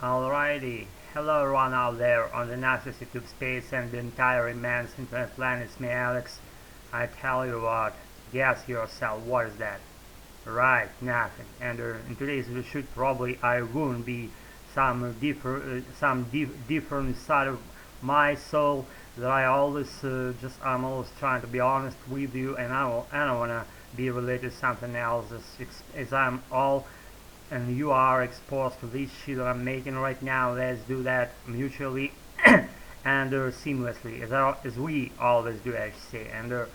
Alrighty, hello everyone out there on the Nasus YouTube space and the entire immense internet planet. It's me Alex. I tell you what, guess yourself, what is that? Right, nothing. And in today's video shoot probably I won't be different side of my soul that I always I'm always trying to be honest with you, and I don't wanna be related to something else as I'm all and you are exposed to this shit that I'm making right now. Let's do that mutually and seamlessly, as we always do, I should say. And to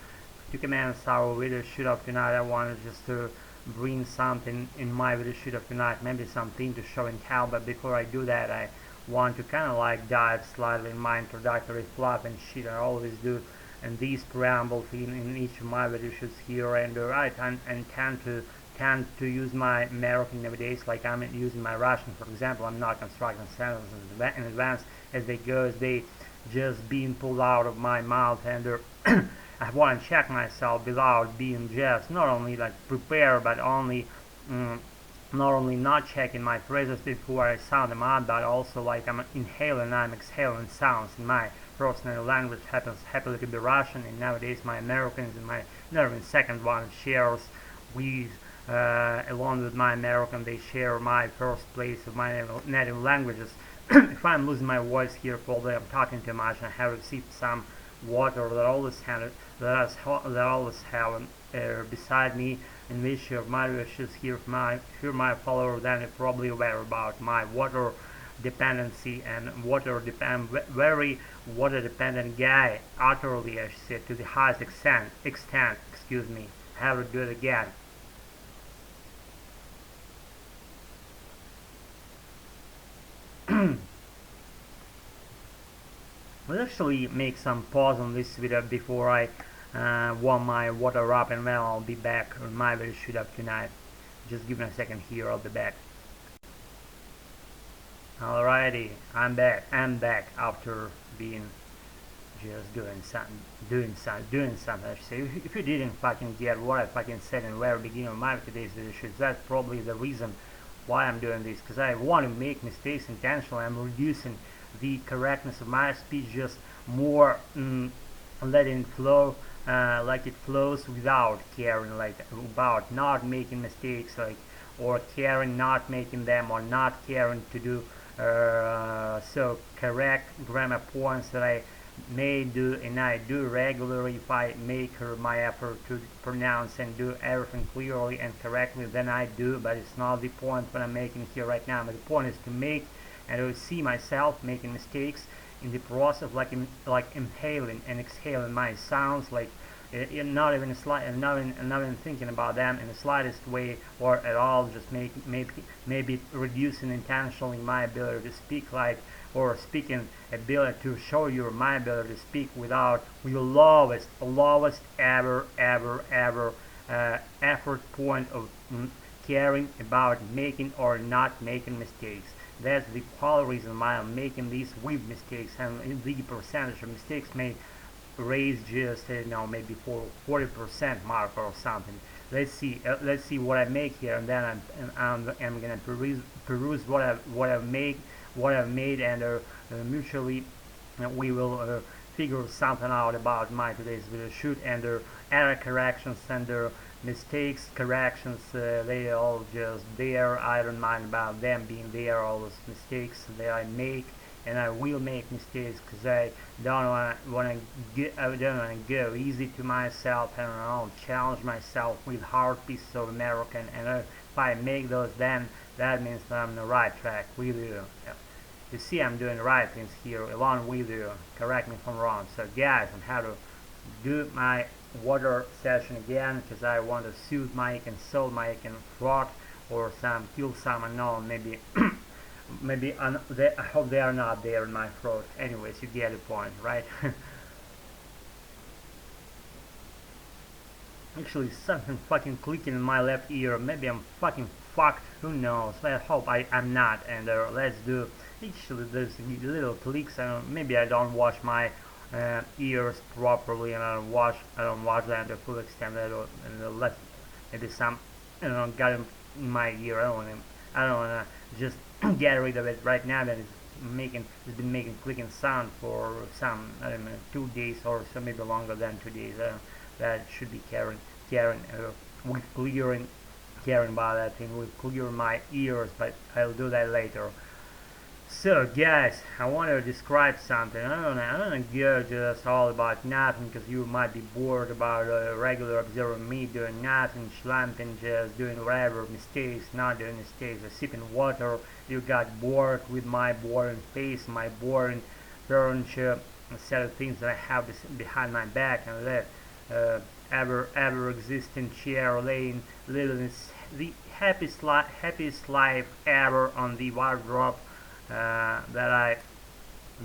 commence our video shoot of tonight, I wanted just to bring something in my video shoot of tonight, maybe something to show and tell. But before I do that, I want to kind of like dive slightly in my introductory fluff and shit I always do, and these preamble in each of my video shoots here. And I tend to use my American nowadays, like I'm using my Russian, for example. I'm not constructing sentences in advance as they go, as they just being pulled out of my mouth, and I want to check myself without being just not only like prepared, but not only not checking my phrases before I sound them out, but also like I'm inhaling, I'm exhaling sounds in my personal language. Happens happily to be Russian, and nowadays my Americans and my nervous second one shares with along with my American, they share my first place of my native languages. If I'm losing my voice here, probably I'm talking too much. I have received some water that I always have beside me in which of my wishes here for my followers. Then you're probably aware about my water dependency and very water dependent guy, utterly I should say, to the highest extent, excuse me, have to do it again. Let's actually make some pause on this video before I warm my water up, and then I'll be back on my video shoot up tonight. Just give me a second here, I'll be back. Alrighty, I'm back after being just doing something. I should say. If you didn't fucking get what I fucking said in the very beginning of my today's video shoot, that's probably the reason why I'm doing this, because I want to make mistakes intentionally. I'm reducing the correctness of my speech, just more letting it flow like it flows, without caring like about not making mistakes, like, or caring not making them, or not caring to do so correct grammar points that I may do and I do regularly. If I make my effort to pronounce and do everything clearly and correctly, then I do. But it's not the point that I'm making here right now. But the point is to make and to see myself making mistakes in the process of like inhaling and exhaling my sounds, like not even thinking about them in the slightest way or at all, just maybe reducing intentionally my ability to speak, like, or speaking ability to show you my ability to speak without your lowest ever effort point of caring about making or not making mistakes. That's the whole reason why I'm making these with mistakes, and the percentage of mistakes may raise just maybe for 40% mark or something. Let's see what I make here, and then I'm gonna peruse what I've made, and mutually we will figure something out about my today's video shoot, and error corrections and mistakes corrections, they all just there. I don't mind about them being there, all those mistakes that I make, and I will make mistakes because I don't want to go easy to myself, and I'll challenge myself with hard pieces of American, and if I make those, then that means that I'm on the right track with you. You see, I'm doing the right things here along with you. Correct me if I'm wrong. So guys, I'm how to do my water session again, because I want to soothe my soul, my throat, or kill some unknown, maybe maybe I hope they are not there in my throat. Anyways, you get the point, right? Actually, something fucking clicking in my left ear. Maybe I'm fucking fucked. Who knows? I hope I'm not. And let's do. Actually, there's little clicks. Maybe I don't wash my ears properly, and I don't wash them to full extent. And left maybe some got in my ear. I don't know. I don't wanna just get rid of it right now. That it's been making clicking sound for some, I don't know, 2 days or so, maybe longer than 2 days. That should be carrying with caring about that thing will clear my ears, but I'll do that later. So guys, I want to describe something. I don't know, go just all about nothing, because you might be bored about regular observing me doing nothing, slumping, just doing whatever, mistakes, not doing mistakes, sipping water. You got bored with my boring face, my boring furniture, a set of things that I have behind my back, and that ever existing chair laying living the happiest life ever on the wardrobe that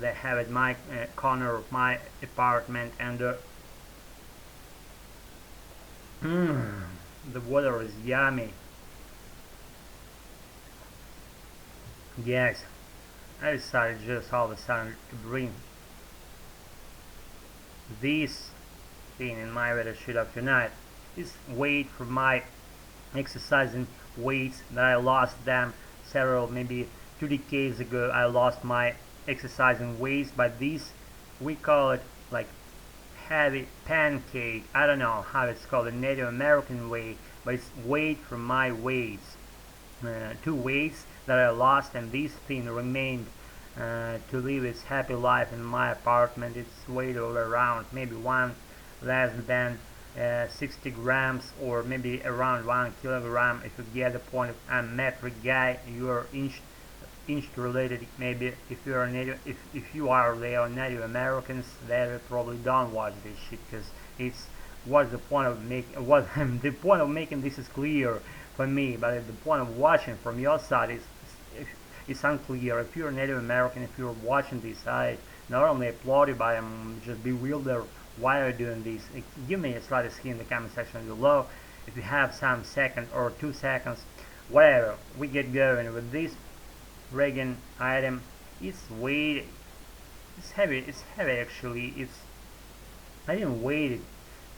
have at my corner of my apartment. And the water is yummy. Yes, I decided just all of a sudden to bring this thing in my weather sheet of tonight. This weight for my exercising weights that I lost them several, maybe 2 decades ago. I lost my exercising weights, but these, we call it like heavy pancake. I don't know how it's called, a Native American way, but it's weight from my weights. 2 weights that I lost, and this thing remained to live its happy life in my apartment. It's weighed all around maybe one less than 60 grams, or maybe around 1 kilogram. If you get the point, of I'm a metric guy, you are inch related. Maybe if you are native, if you are there Native Americans, they probably don't watch this shit, because it's what's the point of making what the point of making this is clear for me, but the point of watching from your side is unclear. If you're Native American, if you're watching this, I not only applaud you, but I'm just bewildered. Why are you doing this? Give me a slight hint in the comment section below if you have some second or 2 seconds, whatever. We get going with this Reagan item. It's weighted. It's heavy. It's heavy actually. It's. I didn't weigh it.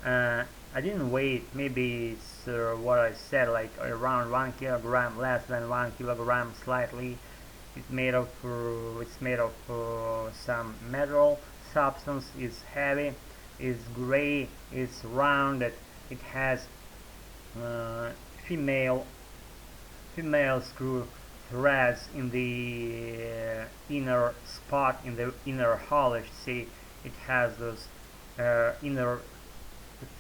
I didn't weigh it. Maybe it's what I said, like around 1 kilogram, less than 1 kilogram, slightly. It's made of. Some metal substance. It's heavy. It's gray. It's rounded. It has female screw threads in the inner spot, in the inner hollow. See, it has those inner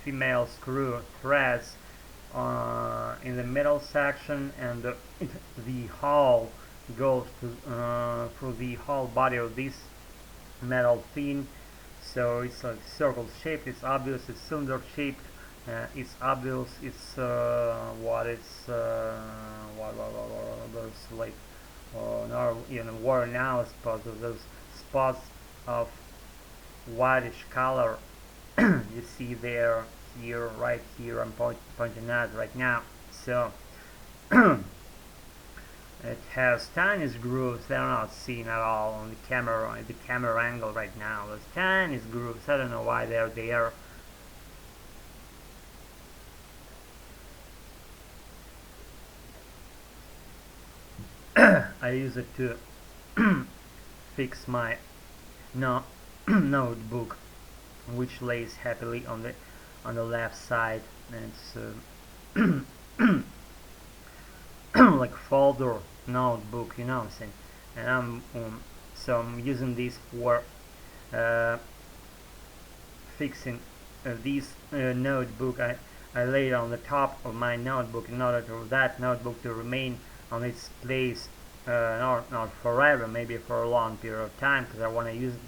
female screw threads in the middle section, and the hull goes to, through the whole body of this metal thing. So it's like circle shaped. It's obvious. It's cylinder shaped. It's obvious. It's there's like not even worn now spots. Those spots of whitish color you see there, here, right here. I'm pointing out right now. So it has tiny grooves. They're not seen at all on the camera angle right now. Those tiny grooves. I don't know why they're there. I use it to fix my notebook, which lays happily on the left side, and it's like folder notebook, you know what I'm saying. And so I'm using this for fixing this notebook. I lay it on the top of my notebook in order for that notebook to remain on its place, not forever, maybe for a long period of time, because I want to use it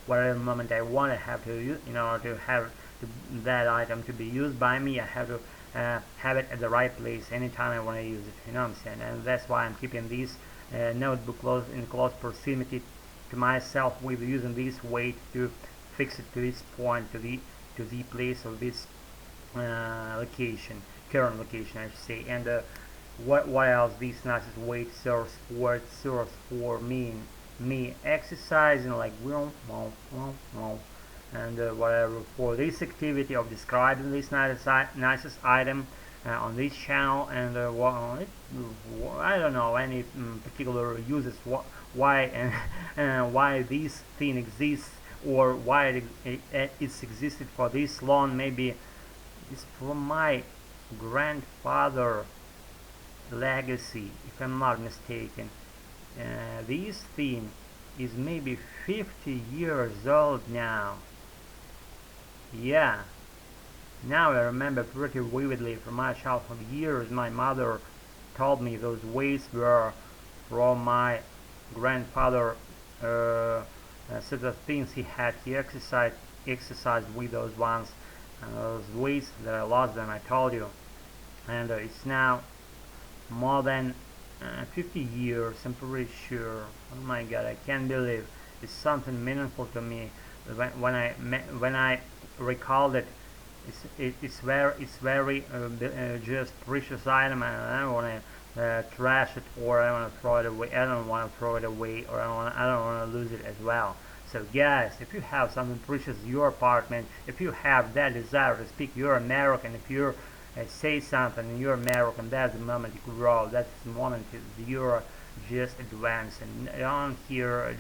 whatever moment I want to have to use. In order to have that item to be used by me, I have to have it at the right place anytime I want to use it, you know what I'm saying. And that's why I'm keeping this notebook in close proximity to myself, with using this weight to fix it to this point, to the place of this location, current location I should say. And what else this nice weight serves for? It serves for me exercising, like and whatever, for this activity of describing this nicest item. on this channel, and I don't know any particular uses why and why this thing exists, or why it's existed for this long. Maybe it's from my grandfather legacy, if I'm not mistaken. This thing is maybe 50 years old now. Yeah, now I remember pretty vividly from my childhood years. My mother told me those weights were from my grandfather. Set of things he had. He exercised with those ones, those weights that I lost them. I told you, and it's now more than 50 years. I'm pretty sure. Oh my God, I can't believe it's something meaningful to me when I recall it. It's very just precious item, and I don't want to trash it, or I want to throw it away. I don't want to throw it away, or I don't want to lose it as well. So guys, if you have something precious in your apartment, if you have that desire to speak, you're American. If you're say something and you're American, that's the moment you grow. That's the moment you're just advanced, and don't hear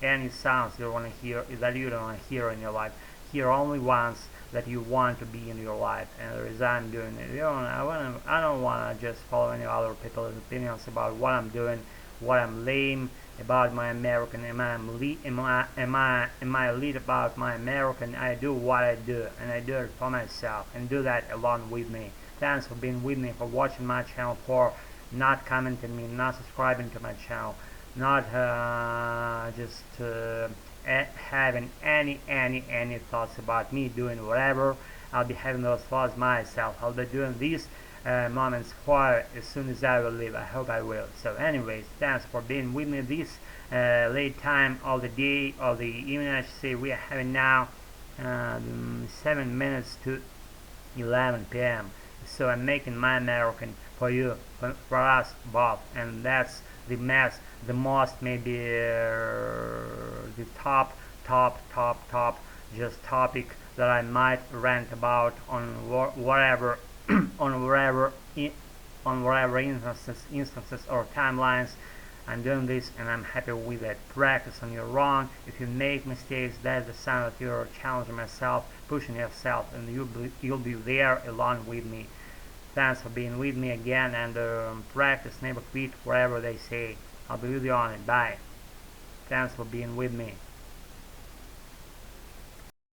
any sounds you want to hear that you don't want to hear in your life. Hear only ones that you want to be in your life, and the reason I'm doing it. I don't want to just follow any other people's opinions about what I'm doing, what I'm lame about my American. Am I lead about my American? I do what I do, and I do it for myself, and do that along with me. Thanks for being with me, for watching my channel, for not commenting me, not subscribing to my channel, not just having any thoughts about me doing whatever. I'll be having those thoughts myself. I'll be doing these moments for as soon as I will leave. I hope I will. So anyways, thanks for being with me this late time of the day, of the evening I should say. We are having now 7 minutes to 11 p.m. So I'm making my American for you, for us both, and that's the most maybe the top just topic that I might rant about on whatever on whatever instances or timelines. I'm doing this, and I'm happy with it. Practice when you're wrong. If you make mistakes, that's the sign that you're challenging yourself, pushing yourself, and you'll be there along with me. Thanks for being with me again, and practice, never quit, whatever they say. I'll be with you on it. Bye. Thanks for being with me.